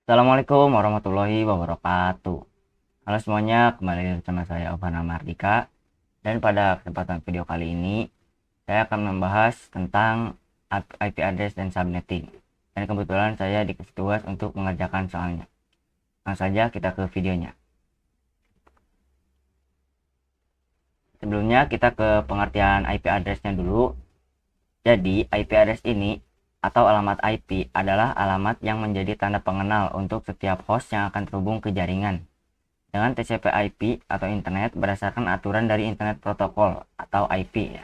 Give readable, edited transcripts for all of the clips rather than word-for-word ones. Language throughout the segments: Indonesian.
Assalamualaikum warahmatullahi wabarakatuh. Halo semuanya, kembali bersama saya Ovana Mardika. Dan pada kesempatan video kali ini, saya akan membahas tentang IP address dan subnetting. Dan kebetulan saya dikasih tugas untuk mengerjakan soalnya. Langsung saja kita ke videonya. Sebelumnya kita ke pengertian IP address-nya dulu. Jadi, IP address ini atau alamat IP adalah alamat yang menjadi tanda pengenal untuk setiap host yang akan terhubung ke jaringan dengan TCP/IP atau internet berdasarkan aturan dari Internet Protocol atau IP ya.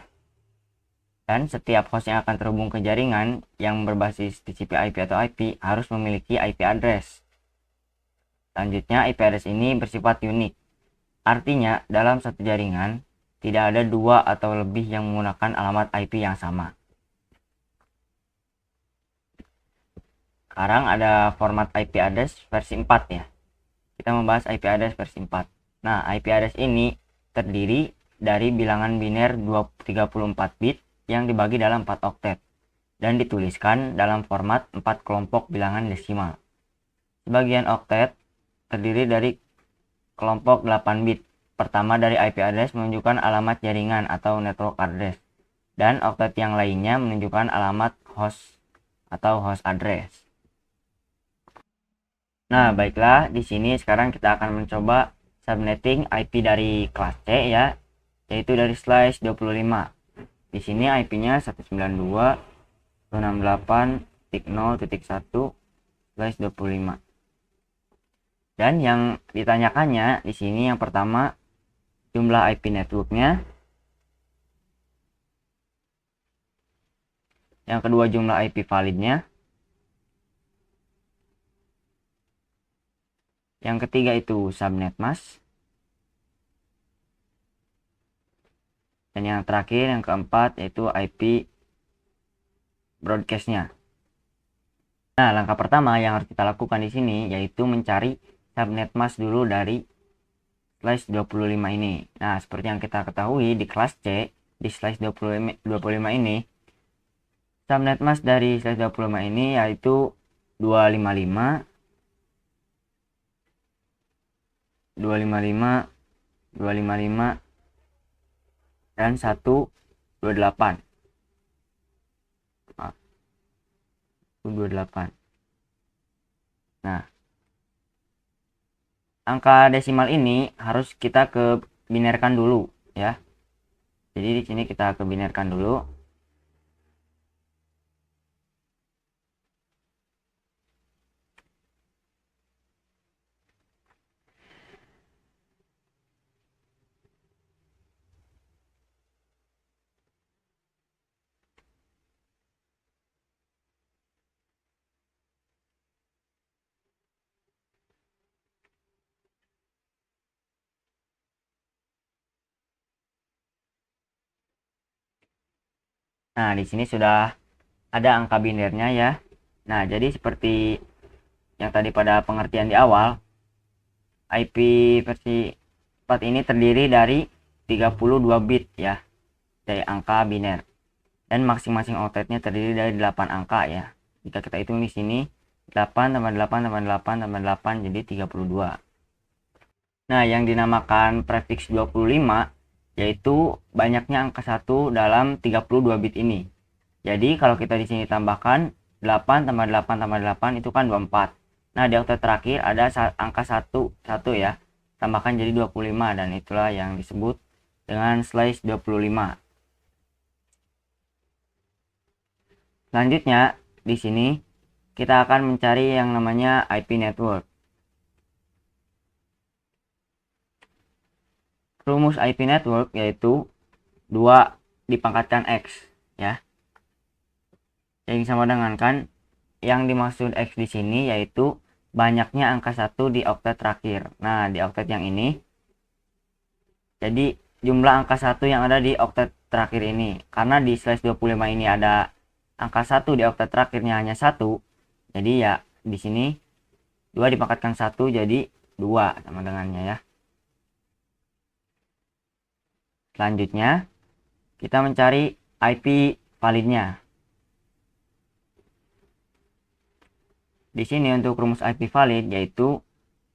Dan setiap host yang akan terhubung ke jaringan yang berbasis TCP/IP atau IP harus memiliki IP address. Selanjutnya, IP address ini bersifat unik. Artinya, dalam satu jaringan tidak ada dua atau lebih yang menggunakan alamat IP yang sama. Sekarang ada format IP address versi 4 ya. Kita membahas IP address versi 4. Nah, IP address ini terdiri dari bilangan biner 34 bit yang dibagi dalam 4 oktet dan dituliskan dalam format 4 kelompok bilangan desimal. Sebagian oktet terdiri dari kelompok 8 bit. Pertama dari IP address menunjukkan alamat jaringan atau network address, dan oktet yang lainnya menunjukkan alamat host atau host address. Nah, baiklah, di sini sekarang kita akan mencoba subnetting IP dari kelas C ya, yaitu dari slice 25. Di sini IP-nya 192.168.0.1/25. Dan yang ditanyakannya di sini yang pertama jumlah IP networknya, yang kedua jumlah IP validnya, yang ketiga itu subnet mask, dan yang terakhir yang keempat yaitu IP broadcastnya. Nah, langkah pertama yang harus kita lakukan di sini yaitu mencari subnet mask dulu dari slice 25 ini. Nah, seperti yang kita ketahui di kelas C, di slice 25 ini, subnet mask dari slice 25 ini yaitu 255, 255, 255, dan 128. 128. Nah, angka desimal ini harus kita ke binerkan dulu ya. Jadi di sini kita ke binerkan dulu. Nah, di sini sudah ada angka binernya ya. Nah, jadi seperti yang tadi pada pengertian di awal, IP versi 4 ini terdiri dari 32 bit ya, dari angka biner. Dan masing-masing oktetnya terdiri dari 8 angka ya. Jika kita hitung di sini 8 tambah 8 tambah 8 tambah 8 jadi 32. Nah, yang dinamakan prefix 25 yaitu banyaknya angka 1 dalam 32 bit ini. Jadi kalau kita di sini tambahkan 8 tambah 8 tambah 8 itu kan 24. Nah, di oktet terakhir ada angka 1 ya. Tambahkan jadi 25 dan itulah yang disebut dengan slice 25. Selanjutnya di sini kita akan mencari yang namanya IP network. Rumus IP network yaitu 2 dipangkatkan X ya. Yang sama dengan kan yang dimaksud X di sini yaitu banyaknya angka 1 di oktet terakhir. Nah, di oktet yang ini jadi jumlah angka 1 yang ada di oktet terakhir ini. Karena di slash 25 ini ada angka 1 di oktet terakhirnya hanya 1. Jadi ya di sini 2 dipangkatkan 1 jadi 2 sama dengannya ya. Selanjutnya kita mencari IP validnya. di sini untuk rumus IP valid yaitu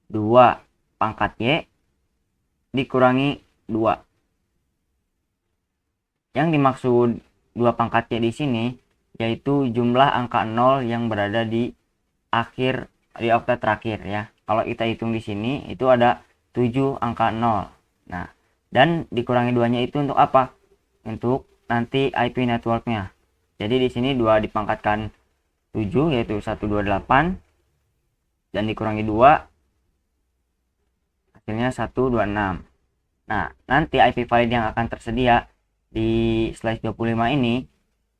2 pangkat Y dikurangi 2. Yang dimaksud 2 pangkat Y di sini yaitu jumlah angka 0 yang berada di akhir di oktet terakhir ya. Kalau kita hitung di sini itu ada 7 angka 0. Nah, dan dikurangi 2-nya itu untuk apa? Untuk nanti IP networknya. Jadi di sini 2 dipangkatkan 7 yaitu 128 dan dikurangi 2 hasilnya 126. Nah, nanti IP valid yang akan tersedia di slide 25 ini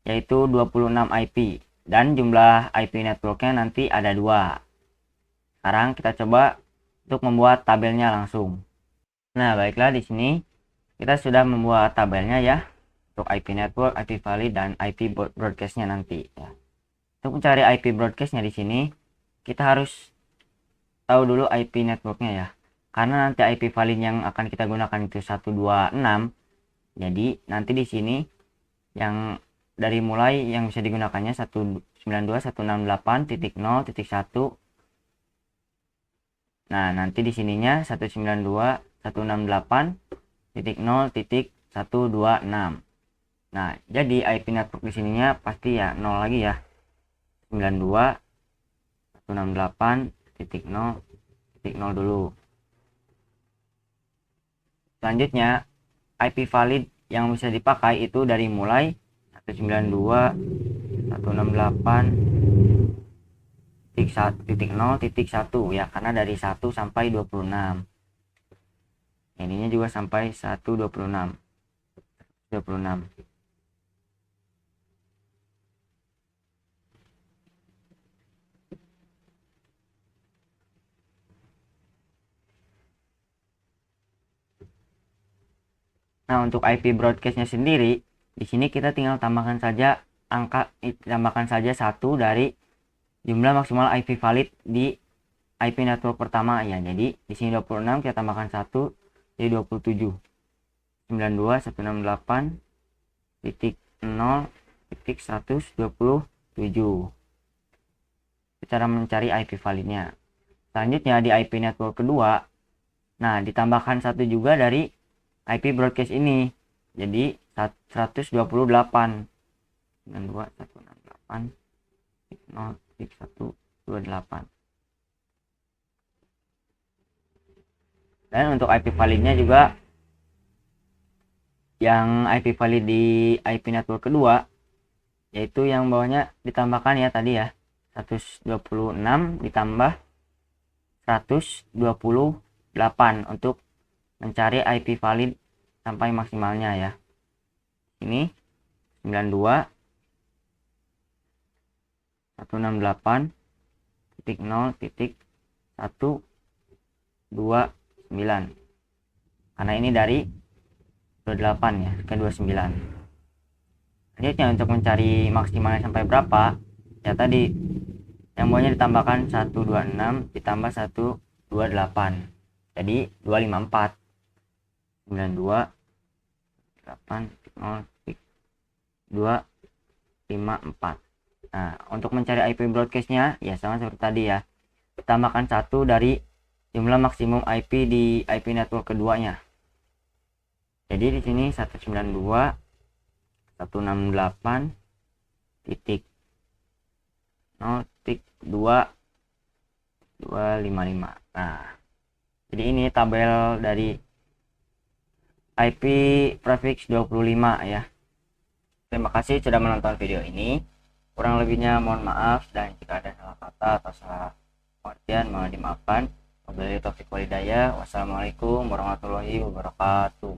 yaitu 26 IP dan jumlah IP networknya nanti ada 2. Sekarang kita coba untuk membuat tabelnya langsung. Nah, baiklah, di sini kita sudah membuat tabelnya ya untuk IP network, IP valid dan IP broadcastnya nanti ya. Untuk mencari IP broadcastnya di sini kita harus tahu dulu IP networknya ya. Karena nanti IP valid yang akan kita gunakan itu 126. Jadi nanti di sini yang dari mulai yang bisa digunakannya 192.168.0.1. Nah, nanti di sininya 192.168.0.126. Nah, jadi IP network di sininya pasti ya 0 lagi ya. 92.168.0.0 dulu. Selanjutnya IP valid yang bisa dipakai itu dari mulai 192.168.0.1 ya, karena dari 1 sampai 26. Ininya juga sampai 126. Nah, untuk IP broadcastnya sendiri, di sini kita tinggal tambahkan saja satu dari jumlah maksimal IP valid di IP network pertama ya. Jadi di sini 26 kita tambahkan 1 jadi 27. 92.168.0.127. Cara mencari IP validnya. Selanjutnya di IP network kedua, nah ditambahkan satu juga dari IP broadcast ini, jadi 128. 92.168.0.128. Dan untuk IP validnya juga yang IP valid di IP network kedua yaitu yang bawahnya ditambahkan ya tadi ya, 126 ditambah 128 untuk mencari IP valid sampai maksimalnya ya. Ini 92.168.0.129 karena ini dari 28 ya ke 29. Selanjutnya untuk mencari maksimalnya sampai berapa ya, tadi yang bawahnya ditambahkan 126 ditambah 128 jadi 254. 92.8.0.254. Nah, untuk mencari IP broadcastnya ya sama seperti tadi ya, tambahkan satu dari jumlah maksimum IP di IP network keduanya. Jadi di sini 192.168.0.255. Nah, jadi ini tabel dari IP prefix 25 ya. Terima kasih sudah menonton video ini. Kurang lebihnya mohon maaf, dan jika ada salah kata atau salah pengertian mohon dimaafkan. Wabillahi taufiq wal hidayah. Wassalamualaikum warahmatullahi wabarakatuh.